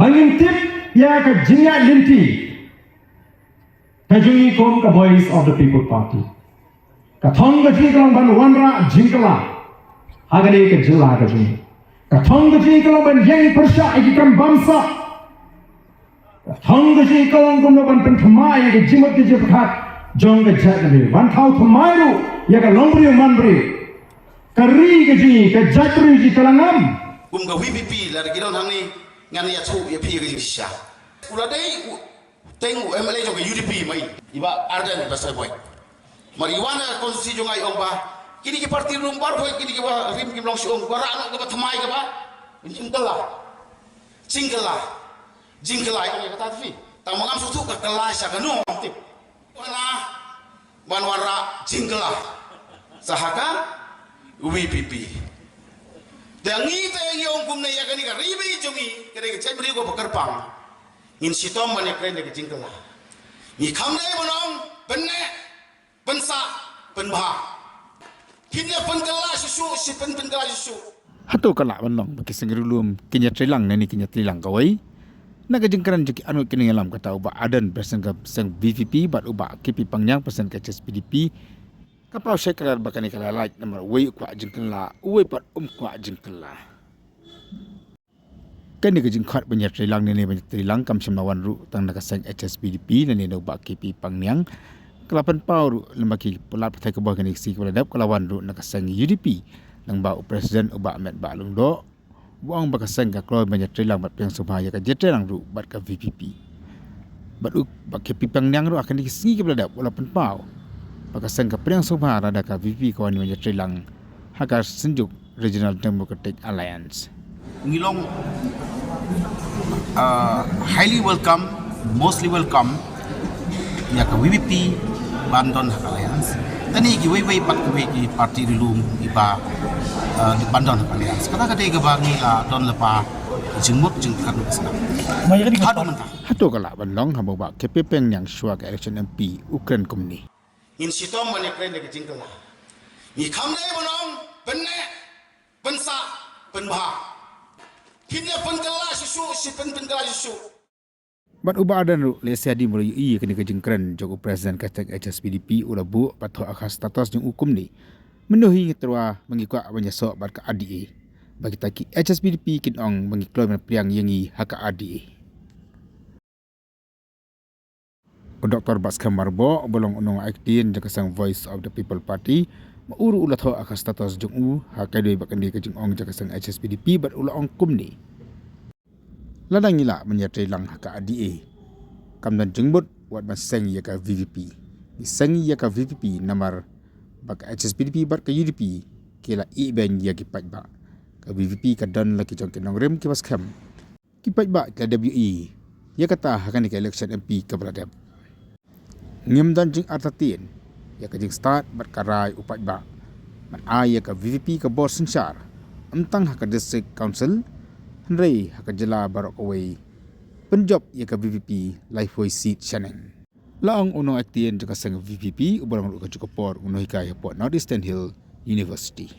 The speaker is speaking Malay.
mengintip ya ke jingat linti kajungi kom ke voice of the people party katong ke jingat ban wanra jingkala hagani ke jila kajungi katong ke jingat ban yang persya ikram bangsa katong ke jingat ban penthmai ke jimat ke jephat jong ke jatri ban thau thmairu ya ke longri manbri kari ke jingi ke jatri ji kalangam ga VPP la giron hangni ngani ya chu ya pi ga sha ula dei tengu MLA jo UDP mai iba arden basai boy mariwana konstitusi jo ngai ongba kini ki parti rumbar boy kini ki wa rim ki long si ong bara anak ga thamai ga ba jingkala ya kata fi tamangam susu ka kala sha ga no tip wana banwara jingkala sahaka VPP Dangi tayo yung kumna ya kani ka ribi jungi kare ka cebri ko bakarpang in sitom mane kren de jingkala ni khamne bonong benne bensa benba kinya penkala susu si penkala susu hatu kala bonong baki sengrulum kinya trilang nani kinya trilang kawai naga jingkaran juki anu kini ngalam kata uba adan persen ka seng VPP bat uba KP pangyang persen ka HSPDP kapau sekral bakani kala like nomor wei kwa jingkala wei pat kwa jingkala kani ke jingkhat banya trilang nene banya trilang kam semlawan ru tang nakaseng HSPDP nene no ba KP pangnyang kelapan pau ru lembaki pelat patai ke bawah kani si keladap kelawan ru nakaseng UDP nang ba presiden uba Ahmed Ba Lungdo buang bakaseng ka kloy banya trilang bat piang subhaya ka jetrang ru bat ka VPP bat u ba KP pangnyang ru akan disi ke keladap walaupun pau Pakasang Kapriang Subha rada ka VP kawan ni Sri Lang Hakar Senjuk Regional Democratic Alliance. Ngilong highly welcome, mostly welcome ya ka VP Bandon Hak Alliance. Tani ki wei pat ki parti rilum iba di Bandon Hak Alliance. Kata kata ke bangi la don lepa jengmut jengkan besar. Hatu kala bandong hamba ba KPP yang syua ke election MP Ukraine Komuni. In sitom mane kren de jingkala ni khamne bonong benne bensa benba kinya penkala susu si penkala susu Bat uba adan ru lesia di mulai i kini kejengkren jogo presiden kastek HSPDP ulabu patho akas status jeng hukum ni menuhi terwa mengikut menyesok bat ke ADA bagi taki HSPDP kin ong mengikloi priang yengi haka ADA Dr. Baskar Marbo bolong unong aktin jakasang Voice of the People Party mauru ulat ho akas status jung u hakadoi bakandi kajing ong jakasang HSPDP bat ula ong kumni ladang ila menyatri lang haka ADA kamdan jengbut wat maseng ya ka VVP iseng ya ka VVP namar bak HSPDP bat ka UDP kila i ben ya ki pajba ka VVP ka dan laki jong kenong rem ki baskam ki pajba ka WE ya kata hakan ka election MP ka beladab ngim dan jing artatin ya ka jing start berkarai upat ba man ay ka VVP ka bor sensar entang haka district council hendrai haka jela barok away penjob ya ka VVP life voice seat shaneng laong uno aktien jaka sang VVP ubarang ka cukup por uno hikay po Northeastern Hill University